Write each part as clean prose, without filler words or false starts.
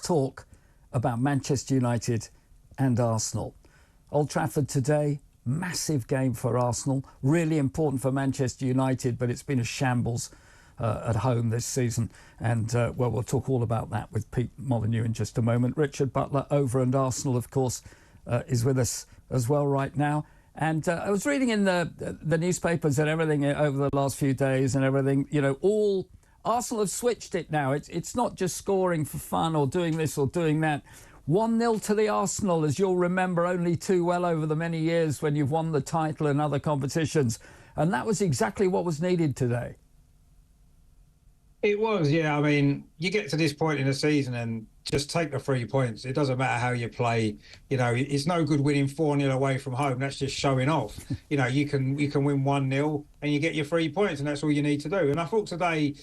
talk about Manchester United and Arsenal. Old Trafford today, massive game for Arsenal, really important for Manchester United, but it's been a shambles at home this season. And, well, we'll talk all about that with Pete Molyneux in just a moment. Richard Butler over and Arsenal, of course, is with us as well right now. And I was reading in the newspapers and everything over the last few days and everything, you know, all Arsenal have switched it now. It's not just scoring for fun or doing this or doing that. 1-0 to the Arsenal, as you'll remember only too well over the many years when you've won the title in other competitions. And that was exactly what was needed today. It was, yeah. I mean, you get to this point in the season and just take the 3 points. It doesn't matter how you play. You know, it's no good winning 4-0 away from home. That's just showing off. You know, you can win 1-0 and you get your 3 points, and that's all you need to do. And I thought today,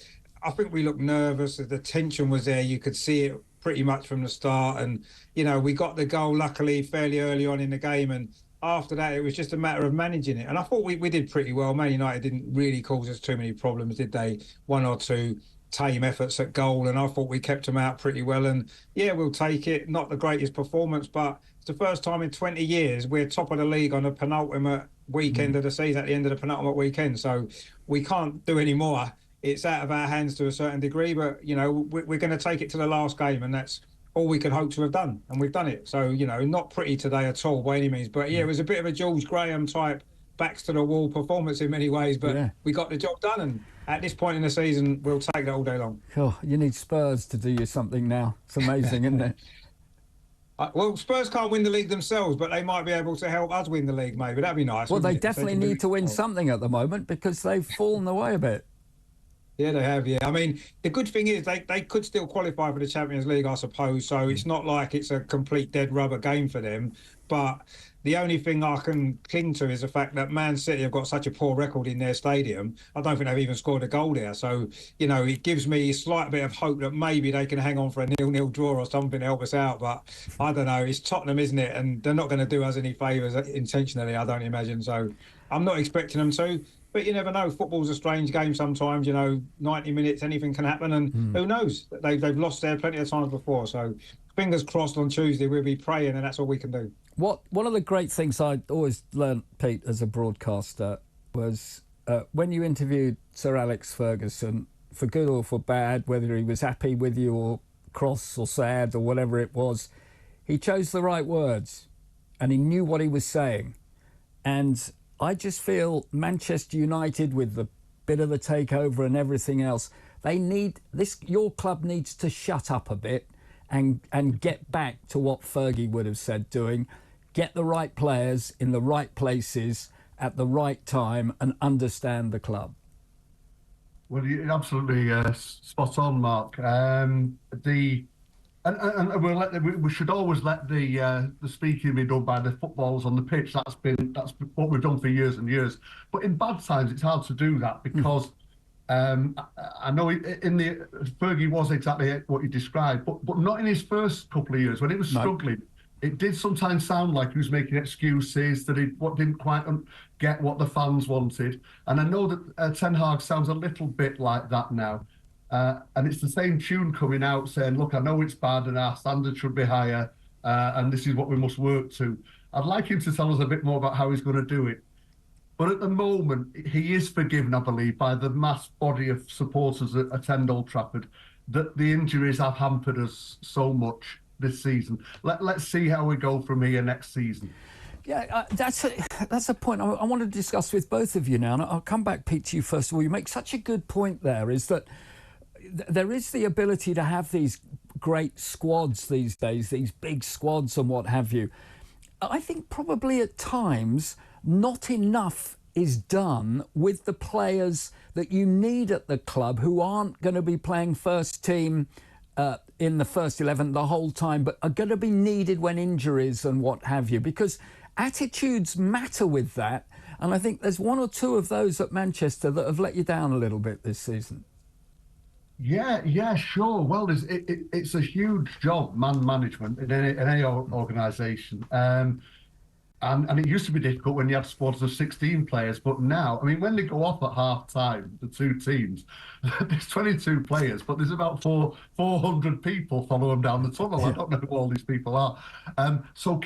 I think we looked nervous. The tension was there. You could see it pretty much from the start. And, you know, we got the goal, luckily, fairly early on in the game. And after that, it was just a matter of managing it. And I thought we did pretty well. Man United didn't really cause us too many problems, did they? 1 or 2 tame efforts at goal, and I thought we kept them out pretty well. And, yeah, we'll take it. Not the greatest performance, but it's the first time in 20 years we're top of the league on the penultimate weekend of the season, at the end of the penultimate weekend. So we can't do any more. It's out of our hands to a certain degree, but, you know, we're going to take it to the last game, and that's all we could hope to have done, and we've done it. So, you know, not pretty today at all by any means, but, yeah, it was a bit of a George Graham type backs-to-the-wall performance in many ways, but we got the job done, and at this point in the season, we'll take that all day long. Oh, you need Spurs to do you something now. It's amazing, isn't it? Well, Spurs can't win the league themselves, but they might be able to help us win the league, maybe. That'd be nice. Well, they definitely need to win something at the moment because they've fallen away a bit. Yeah, they have, yeah. I mean, the good thing is they could still qualify for the Champions League, I suppose, so it's not like it's a complete dead rubber game for them. But the only thing I can cling to is the fact that Man City have got such a poor record in their stadium. I don't think they've even scored a goal there. So, you know, it gives me a slight bit of hope that maybe they can hang on for a 0-0 draw or something to help us out. But I don't know. It's Tottenham, isn't it? And they're not going to do us any favours intentionally, I don't imagine. So I'm not expecting them to. But you never know. Football's a strange game sometimes, you know, 90 minutes, anything can happen. And who knows? They've lost there plenty of times before. So fingers crossed on Tuesday, we'll be praying, and that's all we can do. One of the great things I always learned, Pete, as a broadcaster was when you interviewed Sir Alex Ferguson, for good or for bad, whether he was happy with you or cross or sad or whatever it was, he chose the right words and he knew what he was saying. And I just feel Manchester United, with the bit of the takeover and everything else, they need this. Your club needs to shut up a bit and get back to what Fergie would have said doing. Get the right players in the right places at the right time and understand the club. Well, you're absolutely spot on, Mark. We should always let the speaking be done by the footballers on the pitch. That's what we've done for years and years. But in bad times, it's hard to do that because I know Fergie was exactly what you described, but not in his first couple of years when he was struggling. It did sometimes sound like he was making excuses, that he didn't quite get what the fans wanted. And I know that Ten Hag sounds a little bit like that now. And it's the same tune coming out saying, look, I know it's bad and our standards should be higher and this is what we must work to. I'd like him to tell us a bit more about how he's going to do it. But at the moment, he is forgiven, I believe, by the mass body of supporters that attend Old Trafford, that the injuries have hampered us so much this season. Let's see how we go from here next season. Yeah, that's a point I want to discuss with both of you now. And I'll come back, Pete, to you first of all. You make such a good point there, is that there is the ability to have these great squads these days, these big squads and what have you. I think probably at times not enough is done with the players that you need at the club who aren't going to be playing first team in the first 11 the whole time, but are going to be needed when injuries and what have you, because attitudes matter with that. And I think there's one or two of those at Manchester that have let you down a little bit this season. Yeah, sure. Well, it's a huge job, man management in any organisation. And it used to be difficult when you had squads of 16 players, but now, I mean, when they go off at half time, the two teams, there's 22 players, but there's about 400 people follow them down the tunnel. I don't know who all these people are. So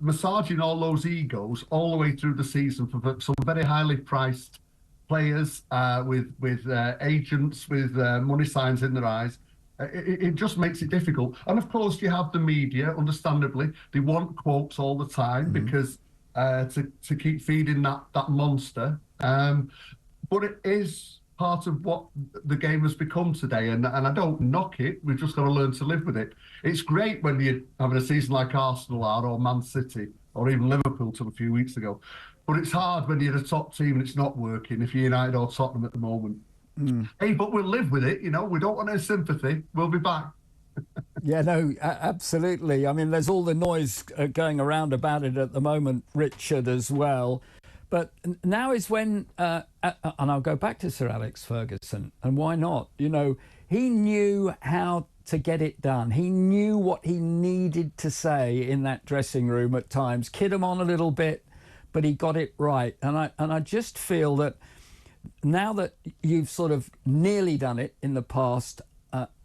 massaging all those egos all the way through the season for some very highly priced players with agents with money signs in their eyes. It just makes it difficult. And of course, you have the media, understandably. They want quotes all the time because to keep feeding that monster. But it is part of what the game has become today. And I don't knock it. We've just got to learn to live with it. It's great when you're having a season like Arsenal are, or Man City, or even Liverpool till a few weeks ago. But it's hard when you're a top team and it's not working, if you're United or Tottenham at the moment. Hey, but we'll live with it, you know. We don't want any sympathy. We'll be back. Yeah, no, absolutely. I mean, there's all the noise going around about it at the moment, Richard, as well. But now is when, and I'll go back to Sir Alex Ferguson, and why not? You know, he knew how to get it done. He knew what he needed to say in that dressing room at times, kid him on a little bit, but he got it right. And I just feel that now that you've sort of nearly done it in the past,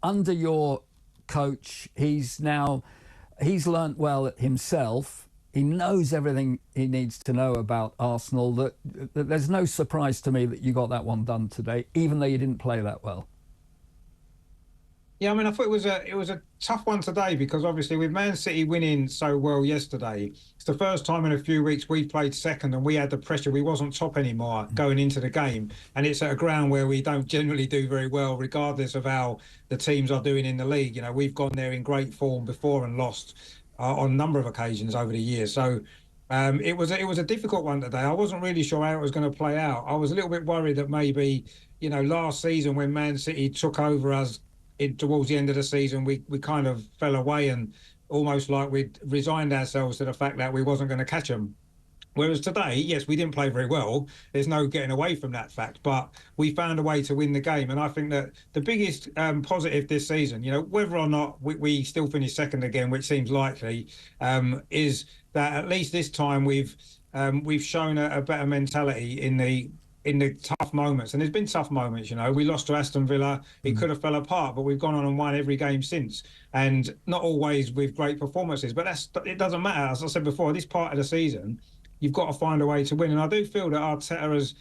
under your coach, he's learnt well himself. He knows everything he needs to know about Arsenal. That there's no surprise to me that you got that one done today, even though you didn't play that well. Yeah, I mean, I thought it was a tough one today because obviously with Man City winning so well yesterday, it's the first time in a few weeks we've played second and we had the pressure. We wasn't top anymore going into the game, and it's at a ground where we don't generally do very well, regardless of how the teams are doing in the league. You know, we've gone there in great form before and lost on a number of occasions over the years. So it was a difficult one today. I wasn't really sure how it was going to play out. I was a little bit worried that maybe, you know, last season when Man City took over us towards the end of the season, we kind of fell away and almost like we'd resigned ourselves to the fact that we wasn't going to catch them. Whereas today, yes, we didn't play very well. There's no getting away from that fact, but we found a way to win the game. And I think that the biggest positive this season, you know, whether or not we still finish second again, which seems likely, is that at least this time we've shown a better mentality in the tough moments. And there's been tough moments, you know. We lost to Aston Villa. It could have fell apart, but we've gone on and won every game since. And not always with great performances, but it doesn't matter. As I said before, this part of the season, you've got to find a way to win. And I do feel that Arteta has,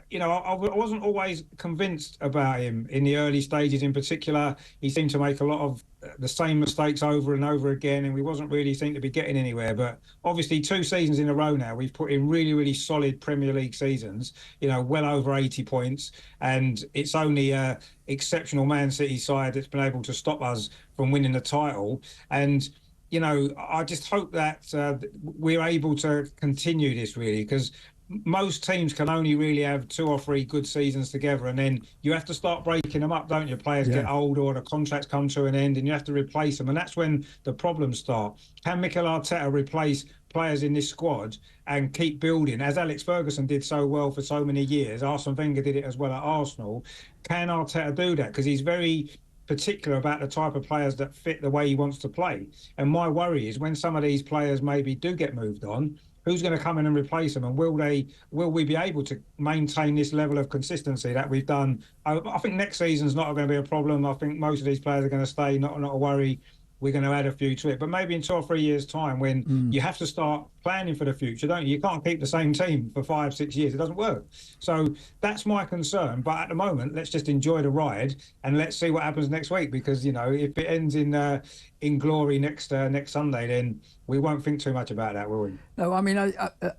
you know, I wasn't always convinced about him in the early stages in particular. He seemed to make a lot of the same mistakes over and over again, and we wasn't really seem to be getting anywhere. But obviously 2 seasons in a row now, we've put in really, really solid Premier League seasons, you know, well over 80 points. And it's only a exceptional Man City side that's been able to stop us from winning the title. And you know, I just hope that we're able to continue this, really, because most teams can only really have 2 or 3 good seasons together, and then you have to start breaking them up, don't you? Players get older, or the contracts come to an end, and you have to replace them, and that's when the problems start. Can Mikel Arteta replace players in this squad and keep building, as Alex Ferguson did so well for so many years? Arsene Wenger did it as well at Arsenal. Can Arteta do that? Because he's very particular about the type of players that fit the way he wants to play. And my worry is when some of these players maybe do get moved on, who's going to come in and replace them? And will we be able to maintain this level of consistency that we've done? I think next season's not going to be a problem. I think most of these players are going to stay, not a worry. We're going to add a few to it. But maybe in 2 or 3 years' time, when you have to start planning for the future, don't you? You can't keep the same team for 5, 6 years. It doesn't work. So that's my concern. But at the moment, let's just enjoy the ride and let's see what happens next week. Because, you know, if it ends in glory next Sunday, then we won't think too much about that, will we? No, I mean,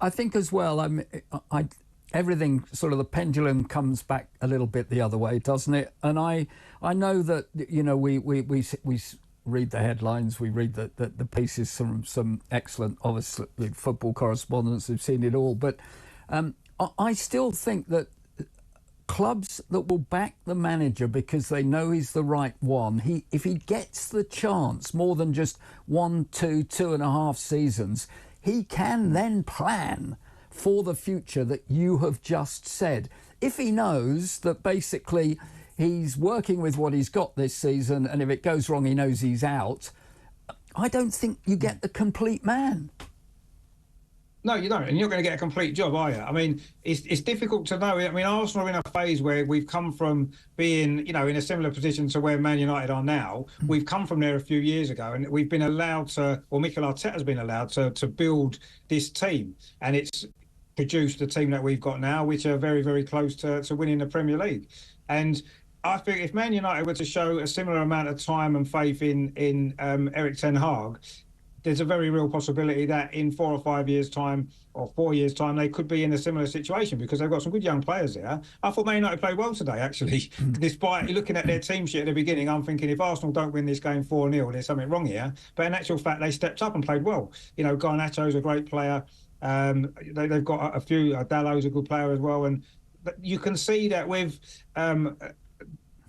I think as well, I everything sort of the pendulum comes back a little bit the other way, doesn't it? And I know that, you know, we read the headlines, we read the pieces from some excellent, obviously, football correspondents who've seen it all. But I still think that clubs that will back the manager because they know he's the right one, if he gets the chance more than just 1, 2, 2.5 seasons, he can then plan for the future that you have just said. If he knows that basically he's working with what he's got this season, and if it goes wrong, he knows he's out, I don't think you get the complete man. No, you don't, and you're not going to get a complete job, are you? I mean, it's difficult to know. I mean, Arsenal are in a phase where we've come from being, in a similar position to where Man United are now. We've come from there a few years ago, and we've been allowed to, or Mikel Arteta's been allowed to build this team, and it's produced the team that we've got now, which are very, very close to winning the Premier League. And I think if Man United were to show a similar amount of time and faith in Erik ten Hag, there's a very real possibility that in 4 or 5 years' time or 4 years' time, they could be in a similar situation because they've got some good young players there. I thought Man United played well today, actually. Despite looking at their team sheet at the beginning, I'm thinking if Arsenal don't win this game 4-0, there's something wrong here. But in actual fact, they stepped up and played well. Garnacho's a great player. They've got a few. Dalot's a good player as well. And you can see that with...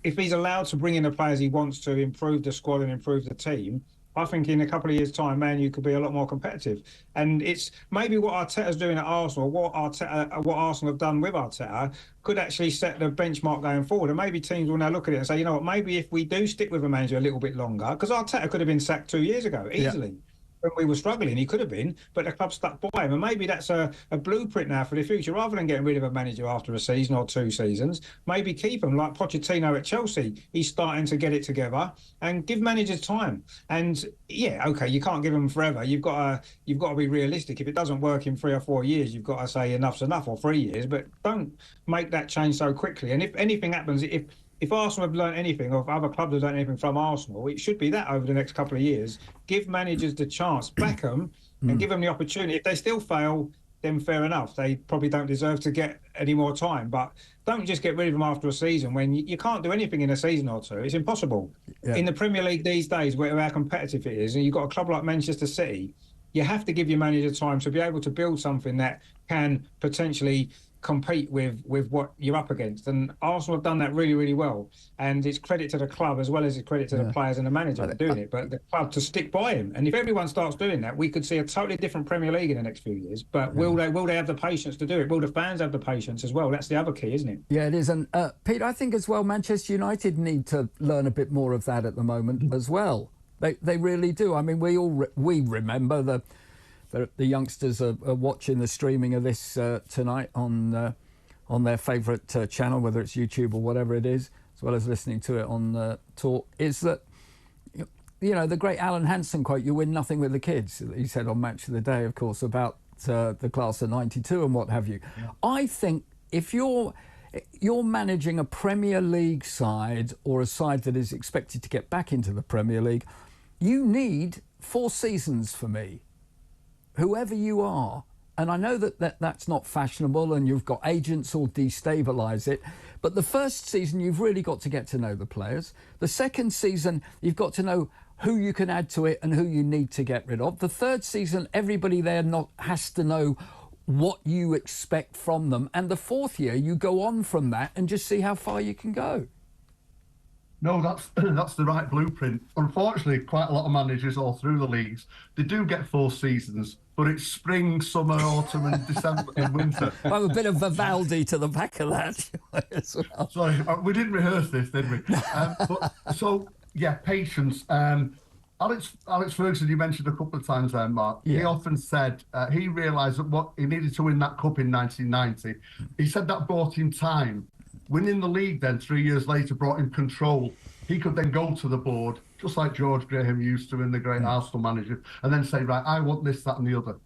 if he's allowed to bring in the players he wants to improve the squad and improve the team, I think in a couple of years' time, Man U could be a lot more competitive. And it's maybe what Arteta's doing at Arsenal, what Arsenal have done with Arteta, could actually set the benchmark going forward. And maybe teams will now look at it and say, you know what, maybe if we do stick with a manager a little bit longer, because Arteta could have been sacked 2 years ago, easily. Yeah. When we were struggling, he could have been, but the club stuck by him. And maybe that's a blueprint now for the future. Rather than getting rid of a manager after a season or 2 seasons, maybe keep him like Pochettino at Chelsea. He's starting to get it together and give managers time. And yeah, okay, you can't give them forever. You've got to be realistic. If it doesn't work in 3 or 4 years, you've got to say enough's enough, or 3 years. But don't make that change so quickly. And if anything happens, if Arsenal have learned anything, or if other clubs have learned anything from Arsenal, it should be that over the next couple of years. Give managers the chance, back them, and give them the opportunity. If they still fail, then fair enough. They probably don't deserve to get any more time. But don't just get rid of them after a season when you can't do anything in a season or 2. It's impossible. Yeah. In the Premier League these days, where how competitive it is, and you've got a club like Manchester City, you have to give your manager time to be able to build something that can potentially compete with what you're up against. And Arsenal have done that really, really well. And it's credit to the club as well as it's credit to the players and the manager for doing it. But the club to stick by him. And if everyone starts doing that, we could see a totally different Premier League in the next few years. But will they have the patience to do it? Will the fans have the patience as well? That's the other key, isn't it? Yeah, it is. And Pete, I think as well, Manchester United need to learn a bit more of that at the moment as well. They really do. I mean, we remember the youngsters are watching the streaming of this tonight on their favourite channel, whether it's YouTube or whatever it is, as well as listening to it on Talk, is that, the great Alan Hansen quote, "You win nothing with the kids," he said on Match of the Day, of course, about the class of 92 and what have you. Yeah. I think if you're managing a Premier League side or a side that is expected to get back into the Premier League, you need 4 seasons for me. Whoever you are, and I know that's not fashionable and you've got agents who'll destabilise it, but the first season you've really got to get to know the players. The second season you've got to know who you can add to it and who you need to get rid of. The third season everybody there has to know what you expect from them. And the fourth year you go on from that and just see how far you can go. No, that's the right blueprint. Unfortunately, quite a lot of managers all through the leagues, they do get 4 seasons, but it's spring, summer, autumn and December and winter. I'm a bit of Vivaldi to the back of that as well. Sorry, we didn't rehearse this, did we? Patience. Alex Ferguson, you mentioned a couple of times there, Mark. Yeah. He often said he realised that what he needed to win that cup in 1990. He said that bought him time. Winning the league then 3 years later brought him control. He could then go to the board, just like George Graham used to in the great Arsenal manager, and then say, right, I want this, that and the other.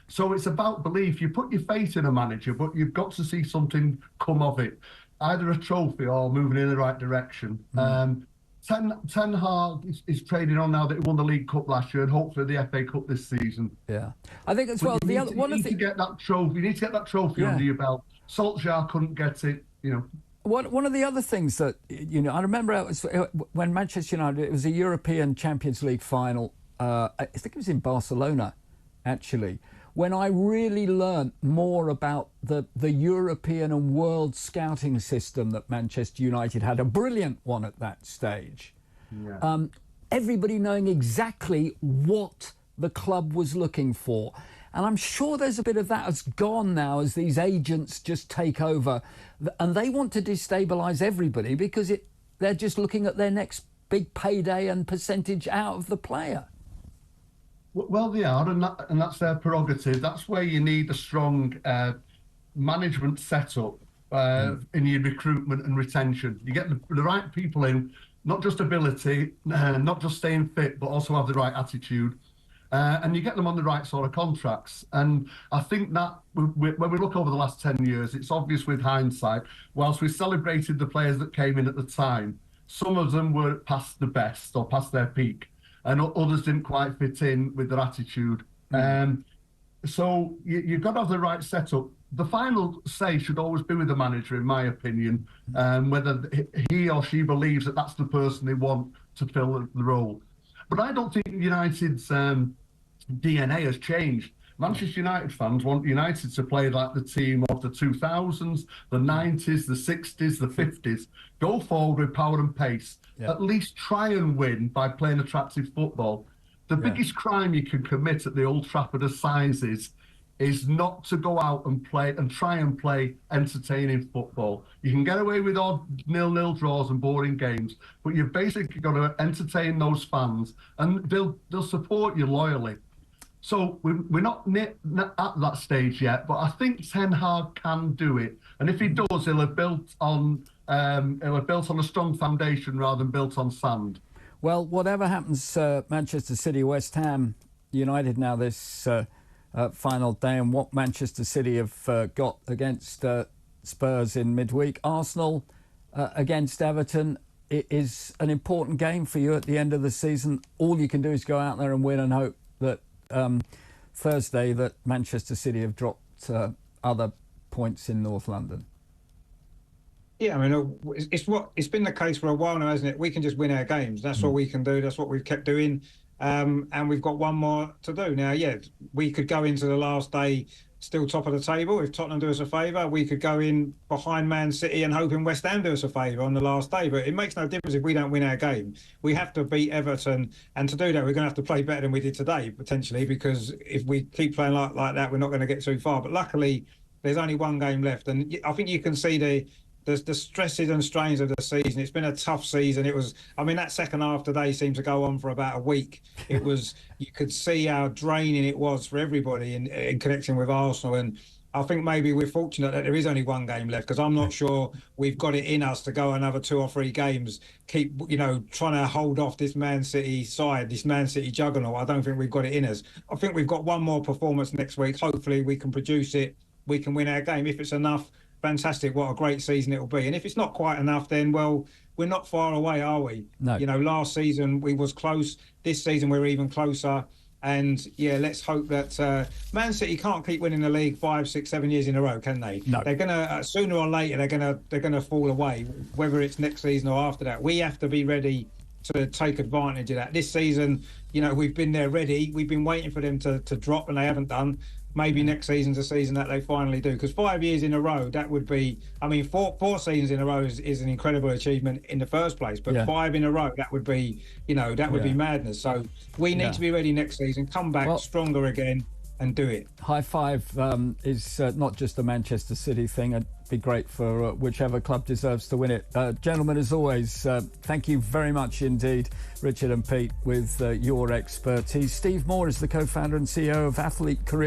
So it's about belief. You put your faith in a manager, but you've got to see something come of it, either a trophy or moving in the right direction. Ten Hag is trading on now that he won the League Cup last year and hopefully the FA Cup this season. Yeah, I think as well. You need to get that trophy under your belt. Solskjaer couldn't get it. One of the other things that, I remember it was when Manchester United, it was a European Champions League final. I think it was in Barcelona, actually, when I really learnt more about the European and world scouting system that Manchester United had, a brilliant one at that stage. Yeah. Everybody knowing exactly what the club was looking for. And I'm sure there's a bit of that has gone now as these agents just take over and they want to destabilise everybody because they're just looking at their next big payday and percentage out of the player. Well, they are, and that's their prerogative. That's where you need a strong management setup in your recruitment and retention. You get the right people in, not just ability, not just staying fit, but also have the right attitude. And you get them on the right sort of contracts. And I think that when we look over the last 10 years, it's obvious with hindsight, whilst we celebrated the players that came in at the time, some of them were past the best or past their peak, and others didn't quite fit in with their attitude. So you've got to have the right setup. The final say should always be with the manager, in my opinion, whether he or she believes that that's the person they want to fill the role. But I don't think United's DNA has changed. Manchester United fans want United to play like the team of the 2000s, the 90s, the 60s, the 50s. Go forward with power and pace. Yeah. At least try and win by playing attractive football. The biggest crime you can commit at the Old Trafford Assizes is not to go out and play and try and play entertaining football. You can get away with odd 0-0 draws and boring games, but you've basically got to entertain those fans, and they'll support you loyally. So we're not at that stage yet, but I think Ten Hag can do it, and if he does, he'll have built on a strong foundation rather than built on sand. Well, whatever happens, Manchester City, West Ham United now this final day, and what Manchester City have got against Spurs in midweek. Arsenal against Everton. It is an important game for you at the end of the season. All you can do is go out there and win and hope that Thursday that Manchester City have dropped other points in North London. Yeah, I mean, it's been the case for a while now, hasn't it? We can just win our games. That's what we can do. That's what we've kept doing. And we've got one more to do. Now, yeah, we could go into the last day still top of the table. If Tottenham do us a favour, we could go in behind Man City and hoping West Ham do us a favour on the last day. But it makes no difference if we don't win our game. We have to beat Everton. And to do that, we're going to have to play better than we did today, potentially, because if we keep playing like that, we're not going to get too far. But luckily, there's only one game left. And I think you can see the stresses and strains of the season. It's been a tough season. It was, I mean, that second half today seemed to go on for about a week. It was, you could see how draining it was for everybody in connection with Arsenal. And I think maybe we're fortunate that there is only one game left, because I'm not sure we've got it in us to go another 2 or 3 games, keep, trying to hold off this Man City side, this Man City juggernaut. I don't think we've got it in us. I think we've got one more performance next week. Hopefully we can produce it. We can win our game. If it's enough, fantastic, what a great season it'll be. And if it's not quite enough, then, well, we're not far away, are we? No. Last season we was close. This season we're even closer. And, yeah, let's hope that Man City can't keep winning the league 5, 6, 7 years in a row, can they? No. They're going to, sooner or later, they're gonna fall away, whether it's next season or after that. We have to be ready to take advantage of that. This season, we've been there ready. We've been waiting for them to drop, and they haven't done. Maybe next season's a season that they finally do, because 5 years in a row, that would be, I mean, four seasons in a row is an incredible achievement in the first place, but 5 in a row, that would be, that would be madness. So we need to be ready next season, come back stronger again and do it. High five is not just a Manchester City thing. It'd be great for whichever club deserves to win it. Gentlemen, as always, thank you very much indeed, Richard and Pete, with your expertise. Steve Moore is the co-founder and CEO of Athlete Career